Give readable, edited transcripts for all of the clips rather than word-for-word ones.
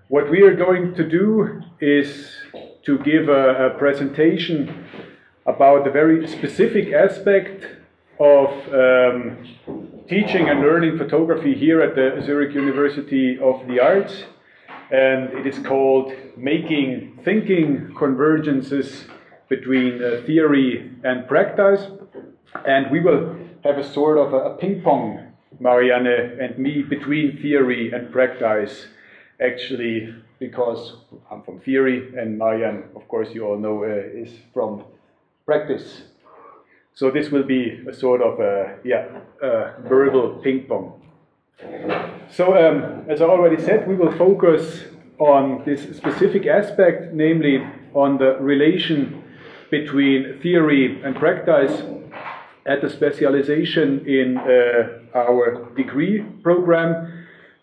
What we are going to do is to give a presentation about the very specific aspect of teaching and learning photography here at the Zurich University of the Arts. And it is called Making Thinking Convergences Between Theory and Practice. And we will have a sort of a ping-pong, Marianne and me, between theory and practice, actually, because I'm from theory and Marianne, of course, you all know, is from practice. So this will be a sort of verbal ping-pong. So, as I already said, we will focus on this specific aspect, namely on the relation between theory and practice at the specialization in our degree program.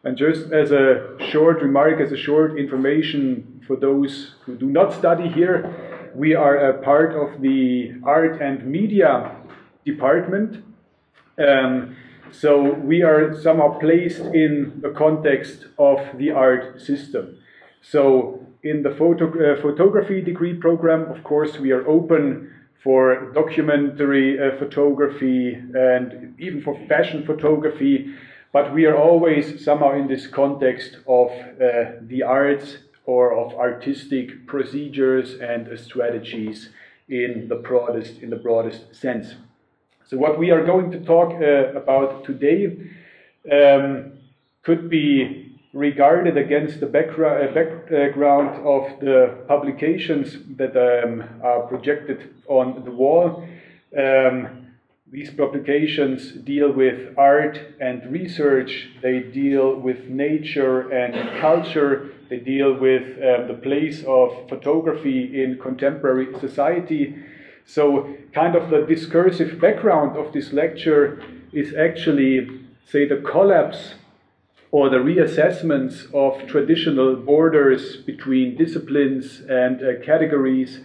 And just as a short remark, as a short information for those who do not study here, we are a part of the Art and Media Department. So we are somehow placed in the context of the art system. So in the photography degree program, of course, we are open for documentary photography and even for fashion photography, but we are always somehow in this context of the arts or of artistic procedures and strategies in the broadest sense. So what we are going to talk about today could be regarded against the background of the publications that are projected on the wall. These publications deal with art and research, they deal with nature and culture, they deal with the place of photography in contemporary society. So kind of the discursive background of this lecture is actually, say, the collapse or the reassessments of traditional borders between disciplines and categories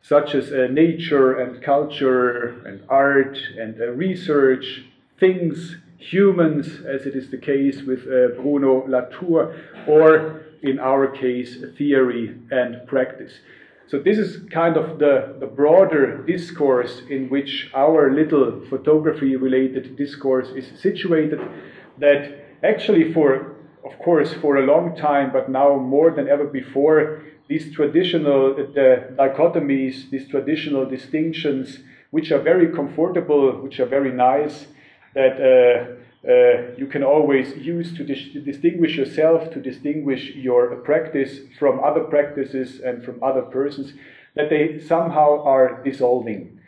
such as nature and culture and art and research, things, humans, as it is the case with Bruno Latour, or in our case, theory and practice. So this is kind of the broader discourse in which our little photography-related discourse is situated, that actually of course, for a long time, but now more than ever before, these traditional dichotomies, these traditional distinctions, which are very comfortable, which are very nice, that you can always use to distinguish yourself, to distinguish your practice from other practices and from other persons, that they somehow are dissolving.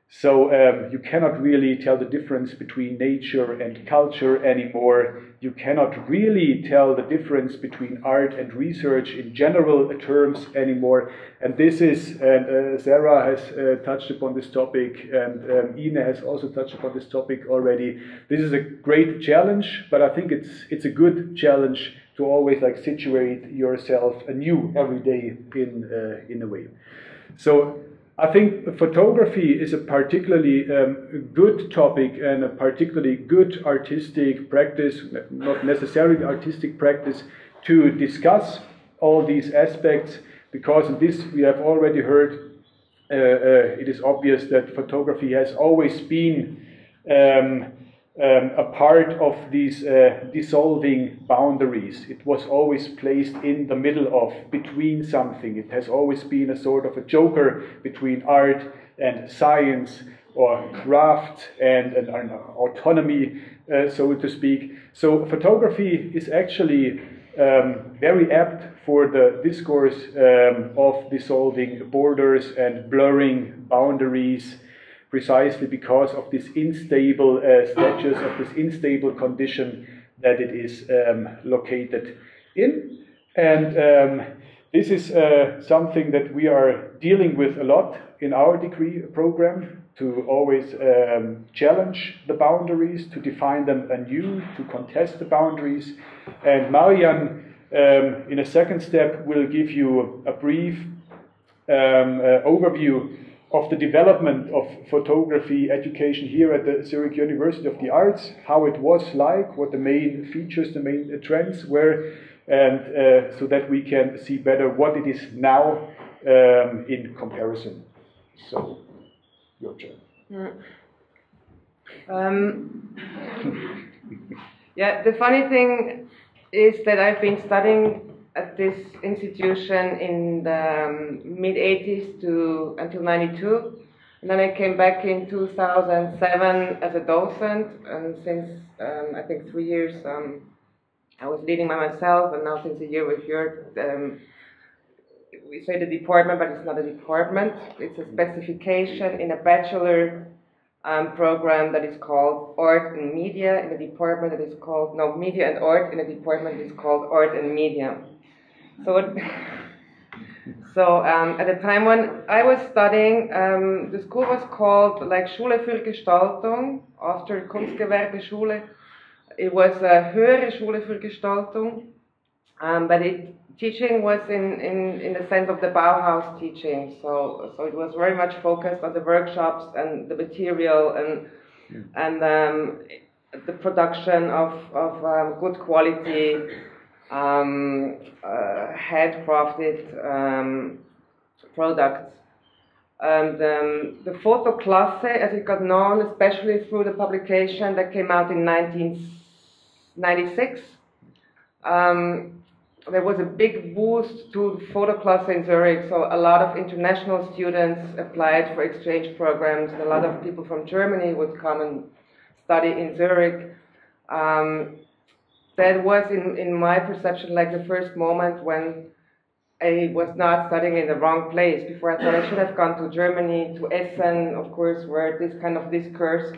So you cannot really tell the difference between nature and culture anymore. You cannot really tell the difference between art and research in general terms anymore. And this is, and Sarah has touched upon this topic, and Ine has also touched upon this topic already. This is a great challenge, but I think it's a good challenge to always situate yourself anew every day in a way. So I think photography is a particularly good topic and a particularly good artistic practice, not necessarily artistic practice, to discuss all these aspects, because in this we have already heard, it is obvious that photography has always been a part of these dissolving boundaries. It was always placed in the middle of, between something. It has always been a sort of a joker between art and science, or craft and autonomy, so to speak. So photography is actually very apt for the discourse of dissolving borders and blurring boundaries, precisely because of this unstable status, of this unstable condition that it is located in. And this is something that we are dealing with a lot in our degree program, to always challenge the boundaries, to define them anew, to contest the boundaries. And Marianne, in a second step, will give you a brief overview of the development of photography education here at the Zurich University of the Arts, how it was like, what the main features, the main trends were, and so that we can see better what it is now in comparison. So, your turn. Yeah, the funny thing is that I've been studying at this institution in the mid-80s until 92. And then I came back in 2007 as a docent, and since I think 3 years I was leading by myself, and now since a year with Jörg, we say the department, but it's not a department. It's a specification in a bachelor program that is called Art and Media, in a department that is called, no, Media and Art, in a department that is called Art and Media. So at the time when I was studying, the school was called like Schule für Gestaltung, after Kunstgewerbeschule. It was a höhere Schule für Gestaltung, but teaching was in the sense of the Bauhaus teaching. So it was very much focused on the workshops and the material and the production of good quality handcrafted products. And the Fotoklasse, as it got known, especially through the publication that came out in 1996, there was a big boost to the Fotoklasse in Zurich, so a lot of international students applied for exchange programs, and a lot of people from Germany would come and study in Zurich. That was, in my perception, like the first moment when I was not studying in the wrong place. Before I thought I should have gone to Germany, to Essen, of course, where this kind of discourse,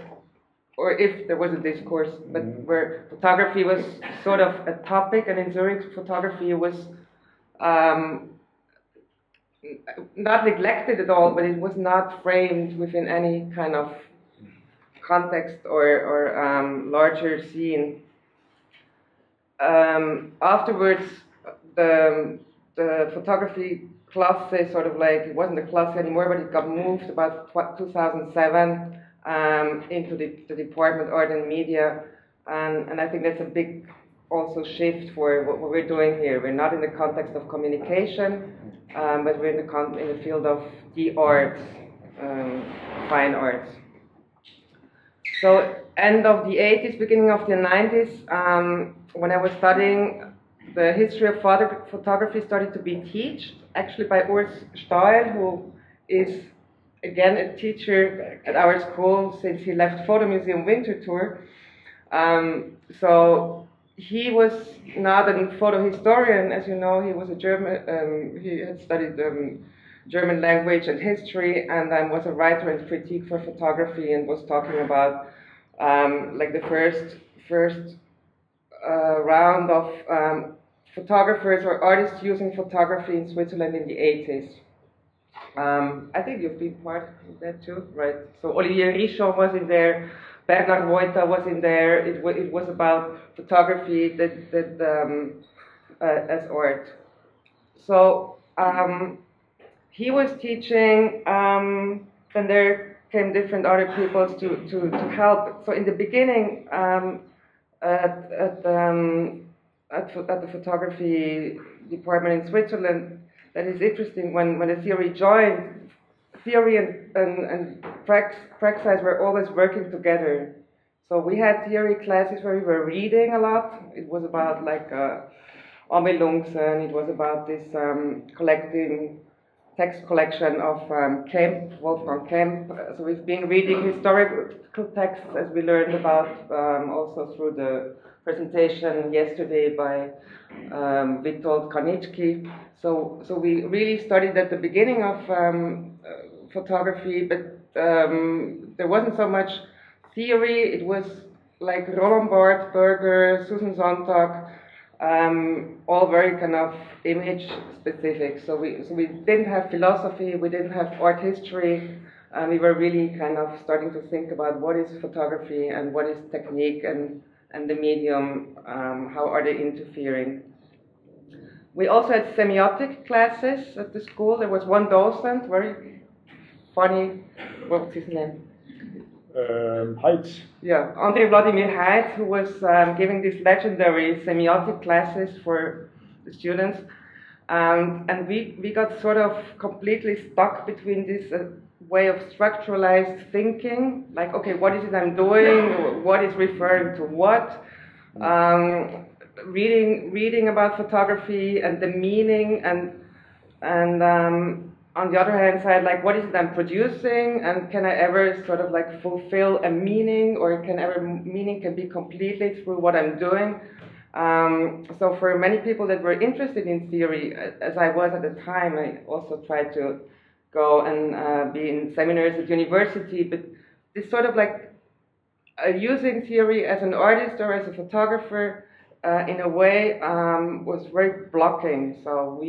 or if there was a discourse, but where photography was sort of a topic, and in Zurich photography was not neglected at all, but it was not framed within any kind of context or larger scene. Afterwards, the photography class, sort of like, it wasn't a class anymore, but it got moved about 2007 into the Department Art and Media, and I think that's a big also shift for what we're doing here. We're not in the context of communication, but we're in the field of the arts, fine arts. So end of the 80s, beginning of the 90s, when I was studying, the history of photography started to be taught, actually by Urs Stahl, who is again a teacher at our school since he left Photo Museum Winter Tour. So he was not a photo historian, as you know. He was a German. He had studied German language and history, and then was a writer and critique for photography, and was talking about like the first round of photographers or artists using photography in Switzerland in the 80s. I think you've been part of that too, right? So Olivier Richomme was in there, Bernard Reuter was in there. It was about photography as art. So he was teaching, and there came different other people to help. So in the beginning, at the photography department in Switzerland, that is interesting. When the theory joined, theory and praxis were always working together. So we had theory classes where we were reading a lot. It was about like Amelungsen. It was about this collecting text collection of Kemp, Wolfgang Kemp. So we've been reading historical texts, as we learned about also through the presentation yesterday by Witold Karnicki. So we really studied at the beginning of photography, but there wasn't so much theory. It was like Roland Barthes, Berger, Susan Sontag, all very kind of image specific. So we didn't have philosophy, we didn't have art history. We were really kind of starting to think about what is photography and what is technique and the medium, how are they interfering. We also had semiotic classes at the school. There was one docent, very funny, what was his name? Heitz. Yeah, André Vladimir Heitz, who was giving these legendary semiotic classes for the students. And we got sort of completely stuck between this way of structuralized thinking, like, okay, what is it I'm doing? What is referring to what? Reading about photography and the meaning, and on the other hand side, like, what is it I'm producing, and can I ever sort of like fulfill a meaning, or meaning can be completely through what I'm doing? So for many people that were interested in theory, as I was at the time, I also tried to go and be in seminars at university, but this sort of like using theory as an artist or as a photographer in a way was very blocking. So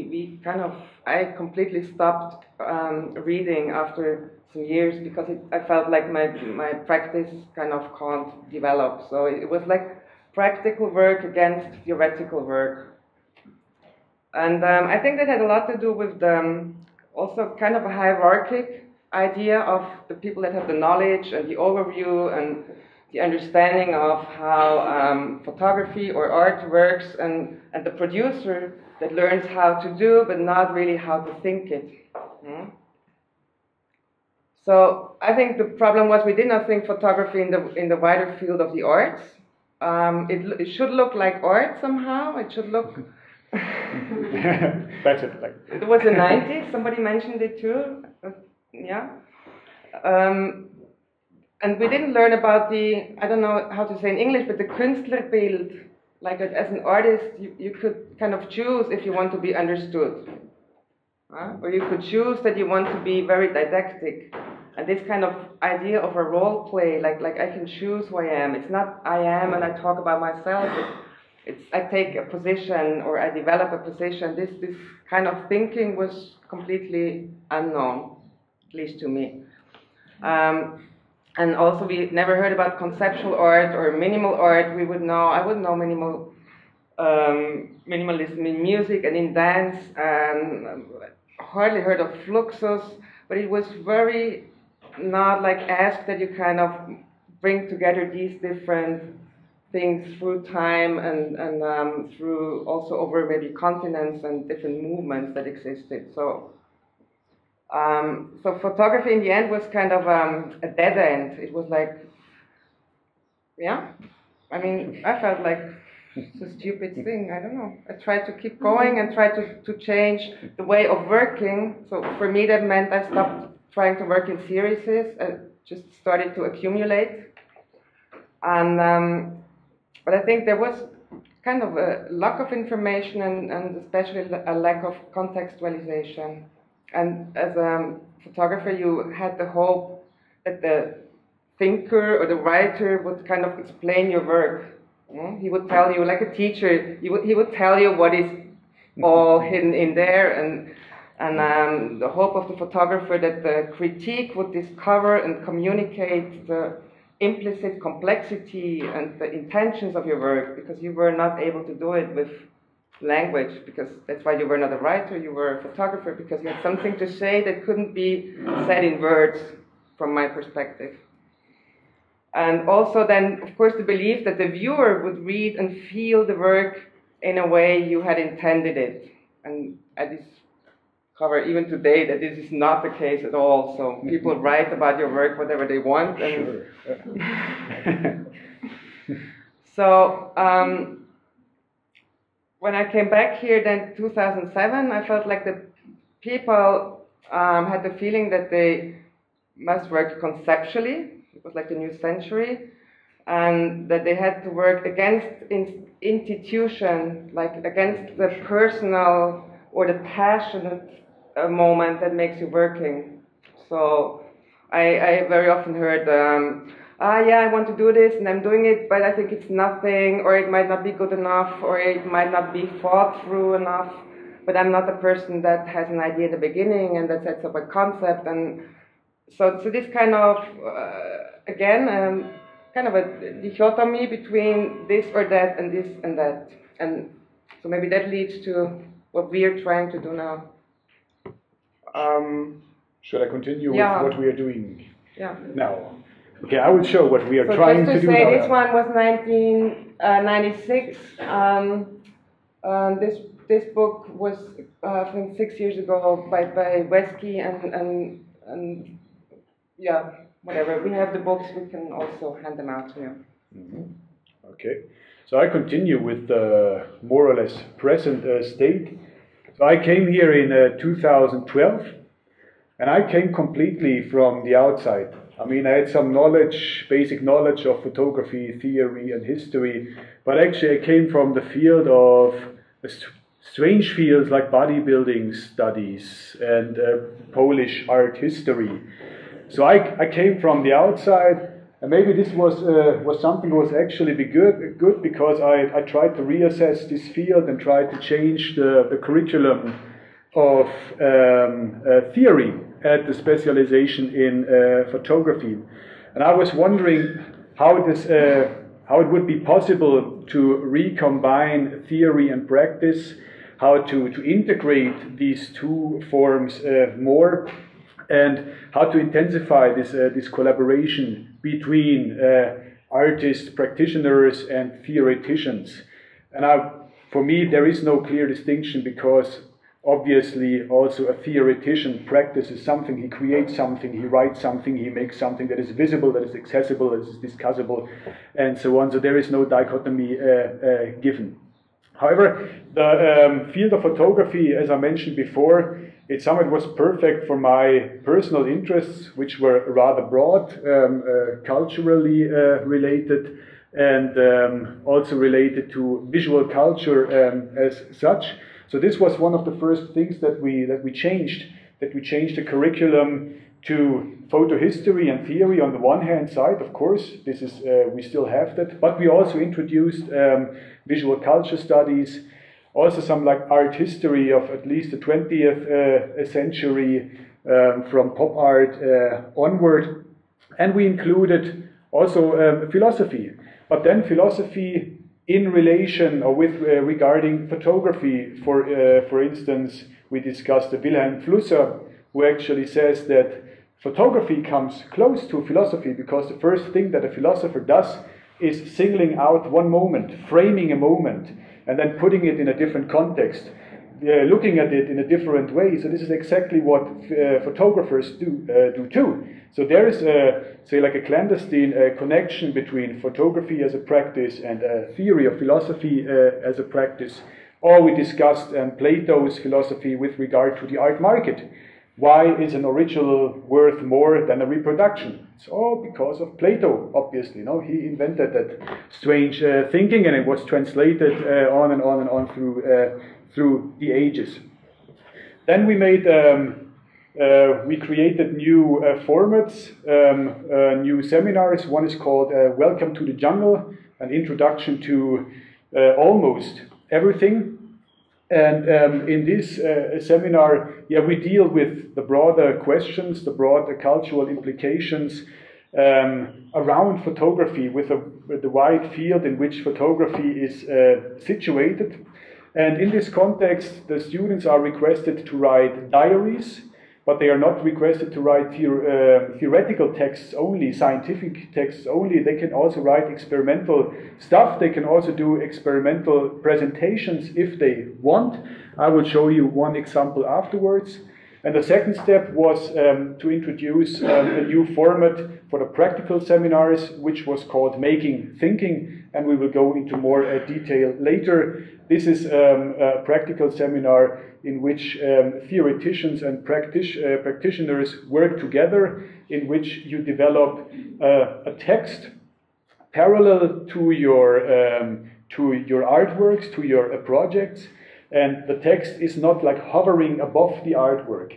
I completely stopped reading after some years, because I felt like my practice kind of can't develop. So it was like practical work against theoretical work. And I think that had a lot to do with also kind of a hierarchic idea of the people that have the knowledge and the overview and the understanding of how photography or art works, and the producer that learns how to do but not really how to think it. So I think the problem was we did not think photography in the wider field of the arts. It should look like art somehow. It should look. Better, like. It was the 90s. Somebody mentioned it too. Yeah. And we didn't learn about I don't know how to say in English, but the Künstlerbild. Like as an artist, you could kind of choose if you want to be understood, or you could choose that you want to be very didactic. And this kind of idea of a role play, like I can choose who I am. It's not I am and I talk about myself. It's I take a position or I develop a position. This kind of thinking was completely unknown, at least to me. And also we never heard about conceptual art or minimal art. I would know minimalism in music and in dance. Hardly heard of fluxus, but it was very not like asked that you kind of bring together these different things through time and through also over maybe continents and different movements that existed. So photography in the end was kind of a dead end. It was like, yeah, I mean, I felt like it's a stupid thing. I don't know. I tried to keep going and tried to change the way of working. So for me, that meant I stopped trying to work in series. I just started to accumulate. And but I think there was kind of a lack of information and especially a lack of contextualization. And as a photographer, you had the hope that the thinker or the writer would kind of explain your work. He would tell you, like a teacher, he would tell you what is all hidden in there, and the hope of the photographer that the critique would discover and communicate the implicit complexity and the intentions of your work, because you were not able to do it with language, because that's why you were not a writer, you were a photographer, because you had something to say that couldn't be said in words from my perspective. And also then, of course, the belief that the viewer would read and feel the work in a way you had intended it. And I discover even today that this is not the case at all. So people write about your work whatever they want. And sure. So when I came back here then 2007, I felt like the people had the feeling that they must work conceptually. It was like the new century, and that they had to work against institution, like against the personal or the passionate moment that makes you working. So I very often heard, yeah, I want to do this and I'm doing it, but I think it's nothing, or it might not be good enough, or it might not be thought through enough, but I'm not the person that has an idea at the beginning and that sets up a concept. And so this kind of, again, kind of a dichotomy between this or that and this and that. And so maybe that leads to what we are trying to do now. Should I continue with what we are doing now? Okay, I will show what we are trying to do now. This one was 1996. This this book was, I think, 6 years ago by Wesky and yeah, whatever. We have the books. We can also hand them out to you. Mm-hmm. Okay. So I continue with the more or less present state. So I came here in 2012, and I came completely from the outside. I mean, I had some knowledge, basic knowledge of photography, theory, and history, but actually I came from the field of strange fields like bodybuilding studies and Polish art history. So I came from the outside, and maybe this was something that was actually good because I tried to reassess this field and tried to change the curriculum of theory at the specialization in photography. And I was wondering how it would be possible to recombine theory and practice, how to integrate these two forms more, and how to intensify this collaboration between artists, practitioners, and theoreticians. And for me, there is no clear distinction because obviously also a theoretician practices something, he creates something, he writes something, he makes something that is visible, that is accessible, that is discussable, and so on. So there is no dichotomy given. However, the field of photography, as I mentioned before, it somewhat was perfect for my personal interests, which were rather broad, culturally related, and also related to visual culture as such. So this was one of the first things that we changed the curriculum to photo history and theory on the one hand side. Of course, this is we still have that, but we also introduced visual culture studies, also some like art history of at least the 20th century from pop art onward, and we included also philosophy, but then philosophy in relation or with regarding photography. For instance, we discussed Wilhelm Flusser, who actually says that photography comes close to philosophy because the first thing that a philosopher does is singling out one moment, framing a moment, and then putting it in a different context, looking at it in a different way. So this is exactly what photographers do too. So there is, say, like a clandestine connection between photography as a practice and a theory of philosophy as a practice. Or we discussed Plato's philosophy with regard to the art market. Why is an original worth more than a reproduction? It's all because of Plato, obviously. No? He invented that strange thinking, and it was translated on and on and on through the ages. Then we made, we created new formats, new seminars. One is called Welcome to the Jungle, an introduction to almost everything. And in this seminar, we deal with the broader questions, the broader cultural implications around photography, with the wide field in which photography is situated. And in this context, the students are requested to write diaries, but they are not requested to write theoretical texts only, scientific texts only. They can also write experimental stuff. They can also do experimental presentations if they want. I will show you one example afterwards. And the second step was to introduce a new format for the practical seminars, which was called Making Thinking, and we will go into more detail later. This is a practical seminar in which theoreticians and practitioners work together, in which you develop a text parallel to your artworks, to your projects, and the text is not like hovering above the artwork.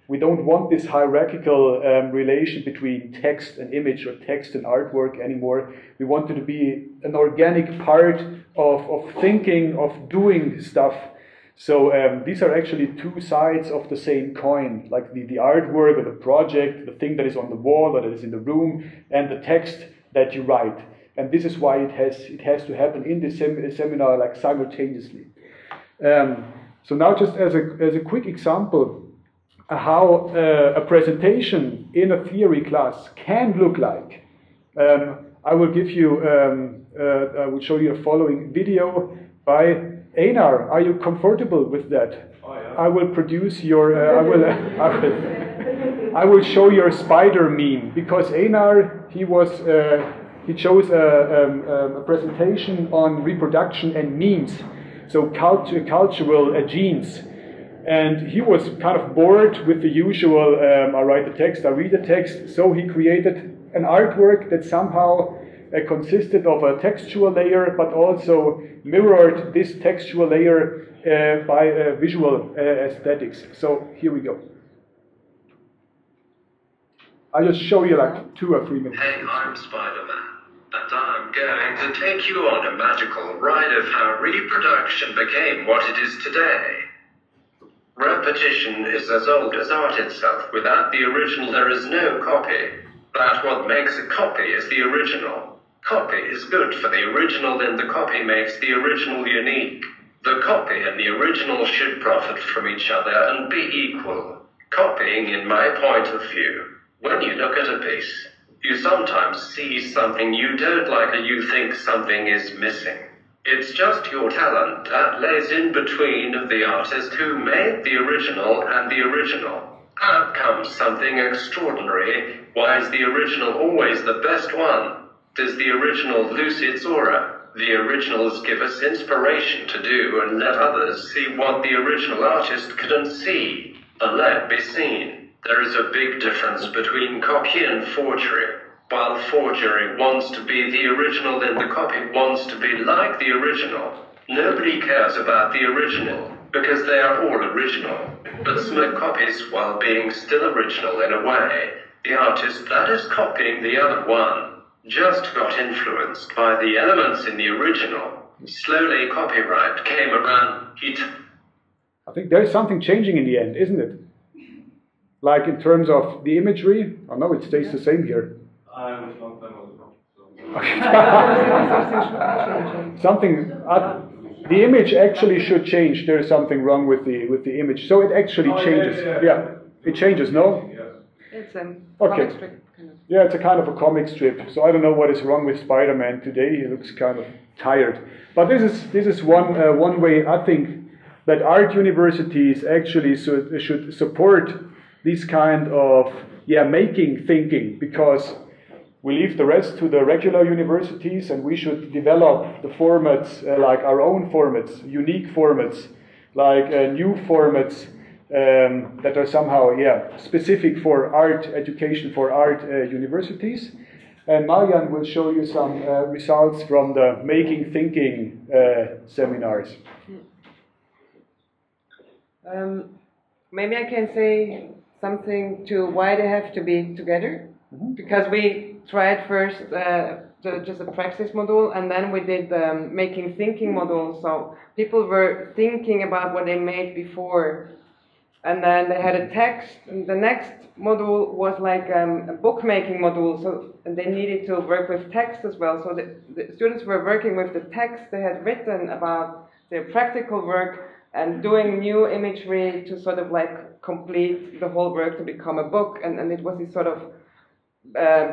We don't want this hierarchical relation between text and image or text and artwork anymore. We want it to be an organic part of thinking, of doing stuff. So these are actually two sides of the same coin, like the artwork or the project, the thing that is on the wall or that is in the room, and the text that you write. And this is why it has to happen in this seminar like simultaneously. So now just as a quick example, how a presentation in a theory class can look like. I will give you, I will show you a following video by Einar, are you comfortable with that? Oh, yeah. I will produce your, I will show your spider meme, because Einar, he chose a presentation on reproduction and memes, so cultural genes. And he was kind of bored with the usual, I write the text, I read the text, so he created an artwork that somehow consisted of a textual layer, but also mirrored this textual layer by visual aesthetics. So here we go. I'll just show you like 2 or 3 minutes. Hey, I'm Spider-Man, and I'm going to take you on a magical ride of how reproduction became what it is today. Repetition is as old as art itself. Without the original, there is no copy. But what makes a copy is the original. Copy is good for the original, then the copy makes the original unique. The copy and the original should profit from each other and be equal. Copying, in my point of view, when you look at a piece, you sometimes see something you don't like or you think something is missing. It's just your talent that lays in between of the artist who made the original and the original. Out comes something extraordinary. Why is the original always the best one? Does the original lose its aura? The originals give us inspiration to do and let others see what the original artist couldn't see and let be seen. There is a big difference between copy and forgery. While forgery wants to be the original, then the copy wants to be like the original. Nobody cares about the original, because they are all original. But some copies while being still original in a way. The artist that is copying the other one just got influenced by the elements in the original. Slowly copyright came around. I think there's something changing in the end, isn't it? Like in terms of the imagery. Oh no, it stays the same here. I was not done with it. Something. The image actually should change. There is something wrong with the image. So it actually changes. Yeah, it changes. No. Yes. It's a comic strip, kind of. Yeah, it's a kind of a comic strip. So I don't know what is wrong with Spider-Man today. He looks kind of tired. But this is one way I think that art universities actually should support this kind of making thinking, because we leave the rest to the regular universities, and we should develop the formats like our own formats, unique formats, like new formats that are somehow specific for art education, for art universities. And Marianne will show you some results from the making thinking seminars. Maybe I can say something to why they have to be together. Because we tried first just a praxis module, and then we did the making thinking module. So people were thinking about what they made before, and then they had a text. And the next module was like a bookmaking module, so and they needed to work with text as well. So the students were working with the text they had written about their practical work and doing new imagery to sort of like complete the whole work to become a book. And it was this sort of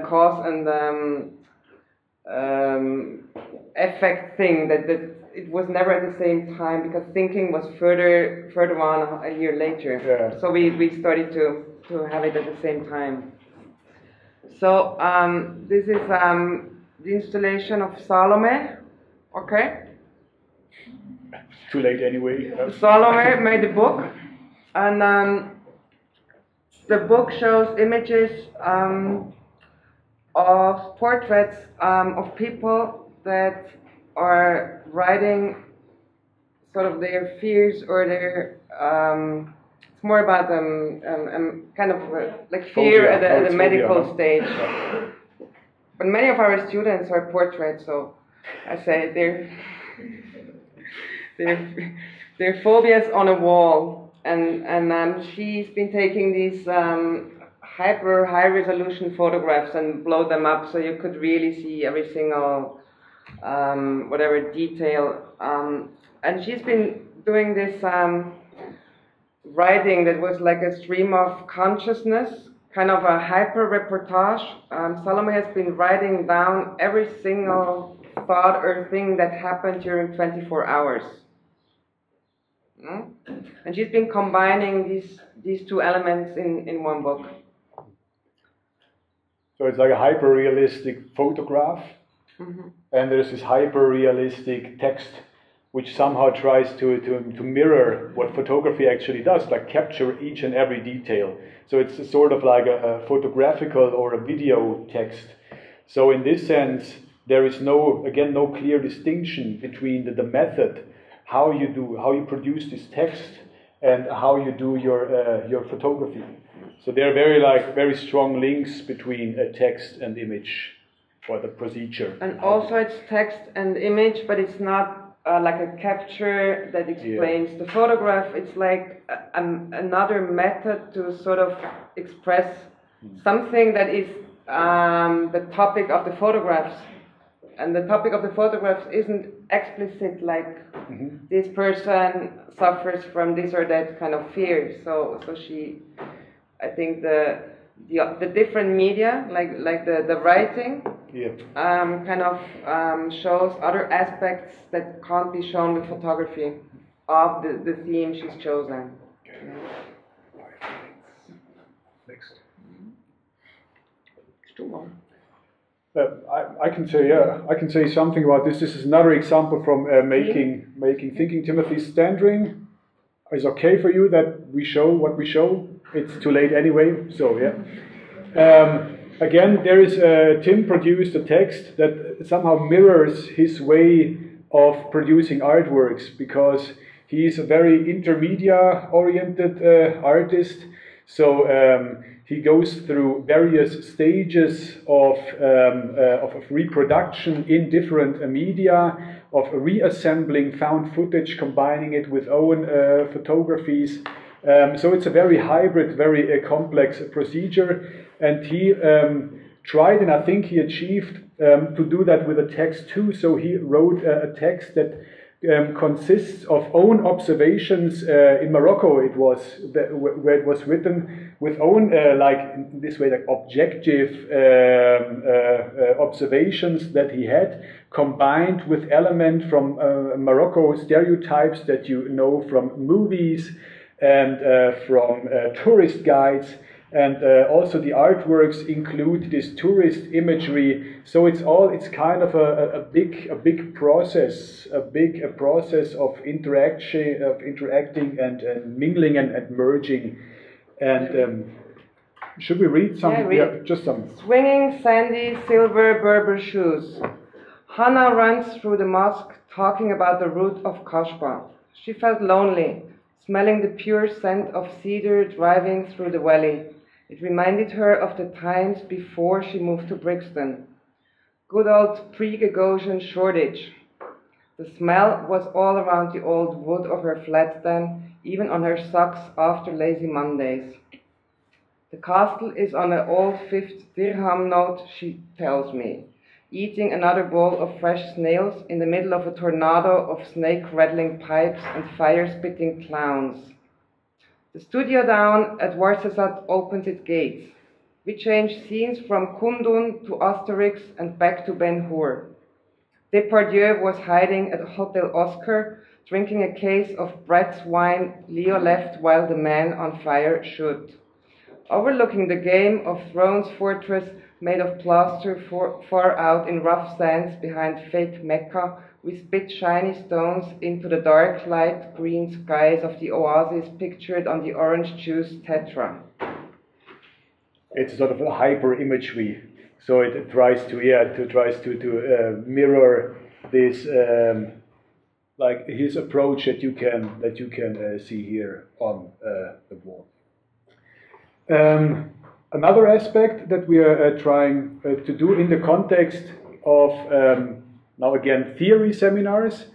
cause and effect thing that it was never at the same time, because thinking was further on a year later. Yeah. So we started to have it at the same time. So this is the installation of Salome. Okay. Too late anyway. Salome made a book, and the book shows images of portraits of people that are writing sort of their fears or their it's more about kind of like fear at the medical stage. But many of our students are portraits, so I say they're phobias on a wall, and she's been taking these hyper high resolution photographs and blow them up so you could really see every single whatever detail, and she's been doing this writing that was like a stream of consciousness, kind of a hyper reportage. Salome has been writing down every single thought or thing that happened during 24 hours. And she's been combining these two elements in one book. So it's like a hyper-realistic photograph, and there's this hyper-realistic text, which somehow tries to mirror what photography actually does, like capture each and every detail. So it's a sort of like a photographical or a video text. So in this sense, there is no clear distinction between the method, how you produce this text, and how you do your photography. So there are very strong links between a text and image, or the procedure. And also it's text and image, but it's not like a capture that explains the photograph. It's like another method to sort of express something that is the topic of the photographs. And the topic of the photographs isn't explicit, like this person suffers from this or that kind of fear. So she, I think the different media, like the writing, kind of shows other aspects that can't be shown with photography of the theme she's chosen. Next. Two more. I can say something about this. This is another example from making thinking. Timothy Standring. Is okay for you that we show what we show? It's too late anyway. So again, there is Tim produced a text that somehow mirrors his way of producing artworks, because he's a very intermedia-oriented artist. So he goes through various stages of reproduction in different media, of reassembling found footage, combining it with own photographies. So it's a very hybrid, very complex procedure. And he tried, and I think he achieved, to do that with a text too. So he wrote a text that consists of own observations in Morocco. It was where it was written with own like in this way, like objective observations that he had, combined with elements from Morocco, stereotypes that you know from movies and from tourist guides. And also the artworks include this tourist imagery. So it's kind of a big process, a process of interacting and mingling and merging. And should we read some? Yeah, just some. Swinging sandy silver Berber shoes. Hannah runs through the mosque talking about the route of Kashba. She felt lonely, smelling the pure scent of cedar driving through the valley. It reminded her of the times before she moved to Brixton. Good old pre-Gagosian Shoreditch. The smell was all around the old wood of her flat then, even on her socks after lazy Mondays. The castle is on an old 5th dirham note, she tells me, eating another bowl of fresh snails in the middle of a tornado of snake-rattling pipes and fire-spitting clowns. The studio down at Warsazat opens its gates. We change scenes from Kundun to Asterix and back to Ben-Hur. Depardieu was hiding at Hotel Oscar, drinking a case of Brett's wine Leo left while the man on fire should. Overlooking the Game of Thrones fortress made of plaster far out in rough sands behind fake Mecca, we spit shiny stones into the dark light green skies of the oasis pictured on the orange juice tetra. It's sort of a hyper imagery, so it tries to mirror this like his approach that you can see here on the wall. Another aspect that we are trying to do in the context of now again theory seminars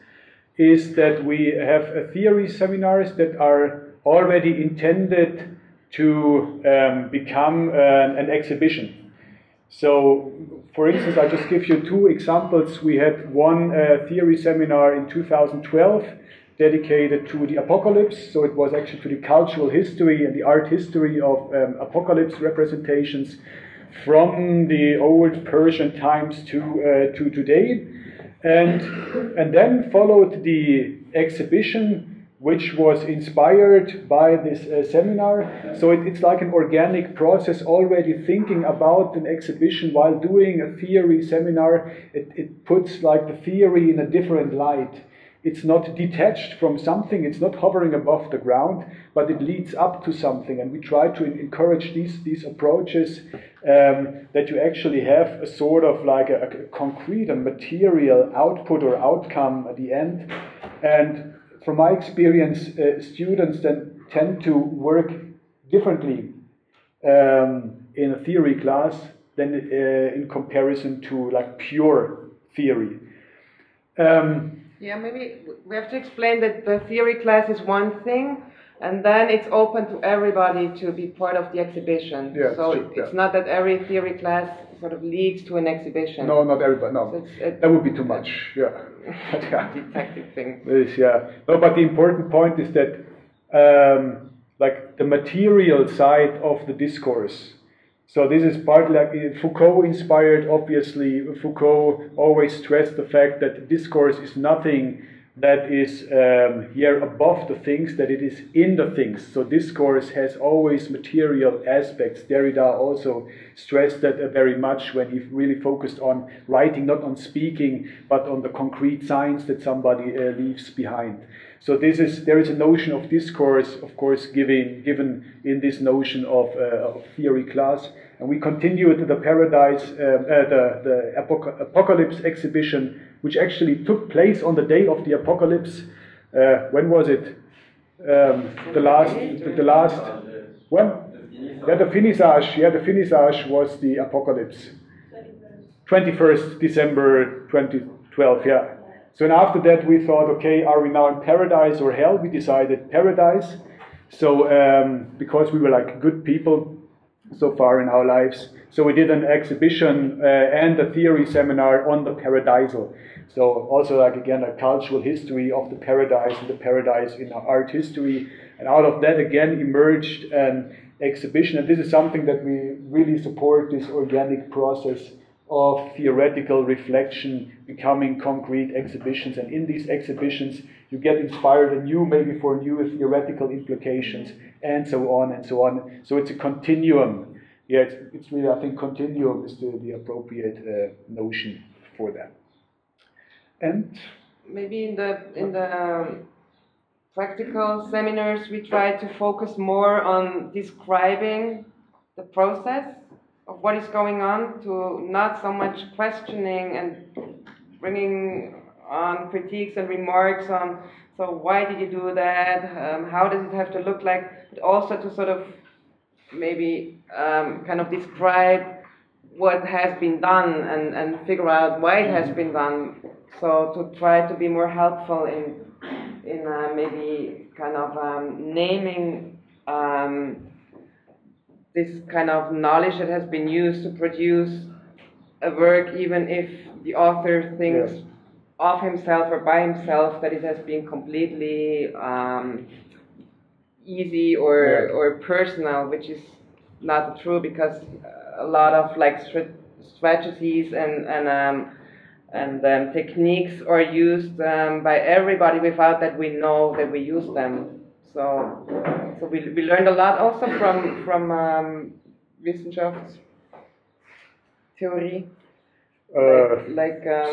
is that we have theory seminars that are already intended to become an exhibition. So, for instance, I'll just give you two examples. We had one theory seminar in 2012 dedicated to the apocalypse. So it was actually to the cultural history and the art history of apocalypse representations from the old Persian times to today. And then followed the exhibition which was inspired by this seminar. So it's like an organic process, already thinking about an exhibition while doing a theory seminar. It puts like the theory in a different light. It's not detached from something, it's not hovering above the ground, but it leads up to something. And we try to encourage these approaches, that you actually have a sort of like a concrete, a material output or outcome at the end. And from my experience, students then tend to work differently in a theory class than in comparison to like pure theory. Yeah, maybe we have to explain that the theory class is one thing, and then it's open to everybody to be part of the exhibition. Yeah, so true, it's not that every theory class sort of leads to an exhibition. No, not everybody. No, so that would be too much. Yeah, detective thing. Yeah. No, but the important point is that, like the material side of the discourse. So this is partly like Foucault inspired, obviously. Foucault always stressed the fact that discourse is nothing that is here above the things, that it is in the things. So discourse has always material aspects. Derrida also stressed that very much when he really focused on writing, not on speaking, but on the concrete signs that somebody leaves behind. So there is a notion of discourse, of course, given in this notion of theory class. And we continue to the Paradise, the Apocalypse exhibition, which actually took place on the day of the Apocalypse. When was it? The last. When? Yeah, the finissage. Yeah, the finissage was the Apocalypse. 21st December 2012. Yeah. So and after that we thought, okay, are we now in paradise or hell? We decided paradise. So because we were like good people so far in our lives, so we did an exhibition and a theory seminar on the paradisal. So also like again a cultural history of the paradise and the paradise in art history. And out of that again emerged an exhibition. And this is something that we really support, this organic process of theoretical reflection becoming concrete exhibitions. And in these exhibitions you get inspired anew, maybe for new theoretical implications, and so on and so on. So it's a continuum. Yeah, it's really, I think continuum is the appropriate notion for that. And maybe in the practical seminars we try to focus more on describing the process of what is going on, to not so much questioning and bringing on critiques and remarks on, so why did you do that, how does it have to look like, but also to sort of maybe kind of describe what has been done and figure out why it has been done. So to try to be more helpful in maybe kind of naming this kind of knowledge that has been used to produce a work, even if the author thinks of himself or by himself that it has been completely easy or personal, which is not true, because a lot of like strategies and techniques are used by everybody without that we know that we use them. So we learned a lot also from Wissenschaftstheorie,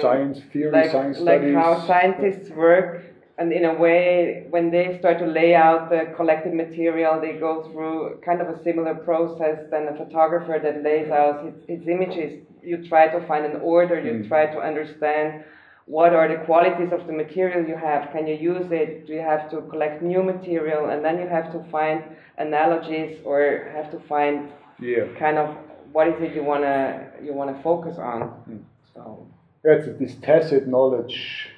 science theory, science studies. Like how scientists work, and in a way, when they start to lay out the collected material, they go through kind of a similar process than a photographer that lays out his images. You try to find an order, you try to understand what are the qualities of the material you have, can you use it, do you have to collect new material, and then you have to find analogies or have to find kind of what is it you wanna focus on. So it's this tacit knowledge.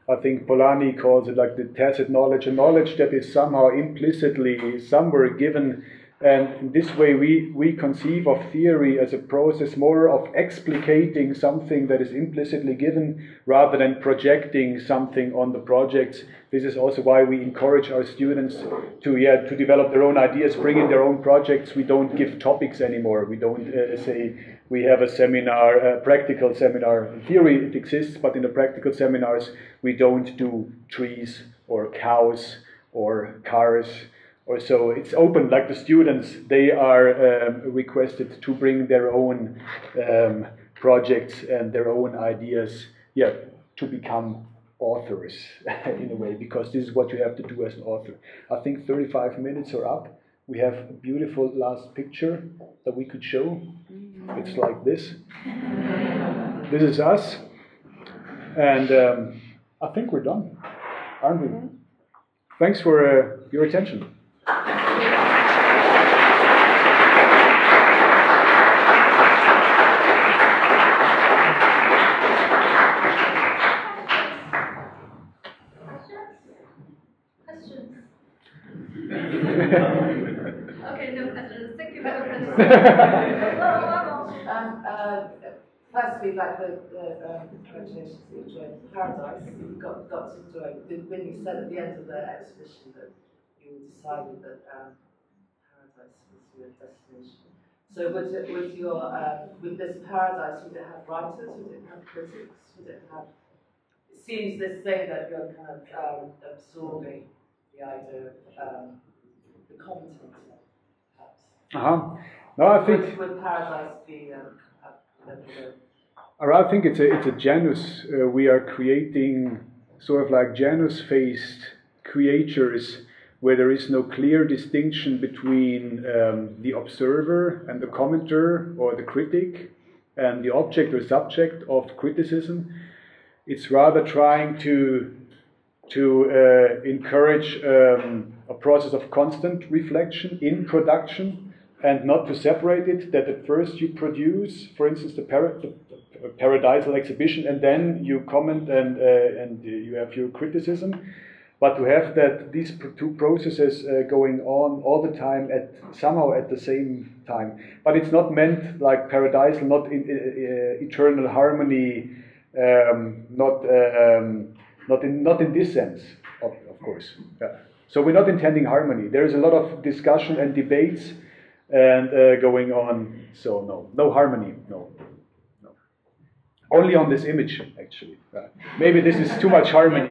I think Polanyi calls it like the tacit knowledge, a knowledge that is somehow implicitly somewhere given. And in this way we conceive of theory as a process more of explicating something that is implicitly given rather than projecting something on the projects. This is also why we encourage our students to develop their own ideas, bring in their own projects. We don't give topics anymore. We don't say we have a seminar, a practical seminar. In theory it exists, but in the practical seminars we don't do trees or cows or cars, or so. It's open, like the students, they are requested to bring their own projects and their own ideas, yeah, to become authors in a way, because this is what you have to do as an author. I think 35 minutes are up. We have a beautiful last picture that we could show. It's like this. This is us. And I think we're done, aren't we? Thanks for your attention. Okay, no questions. Thank you very much. Firstly, like the congratulations that you enjoyed Paradise, you got to enjoy. When you said at the end of the exhibition that you decided that Paradise was your destination. So with this Paradise, would it have writers? Would it have critics? Would it have? It seems this thing that you're kind of absorbing the idea of the content, perhaps. No, I think. Would Paradise be? I think it's a Janus. We are creating sort of like Janus-faced creatures where there is no clear distinction between the observer and the commenter or the critic and the object or subject of criticism. It's rather trying to encourage a process of constant reflection in production and not to separate it, that at first you produce, for instance, the paradisal exhibition, and then you comment and you have your criticism, but to have that these two processes going on all the time somehow at the same time. But it's not meant like paradisal, not in eternal harmony, not in this sense, of course. Yeah. So we're not intending harmony. There is a lot of discussion and debates and going on. So no harmony, no. Only on this image, actually. Maybe this is too much harmony.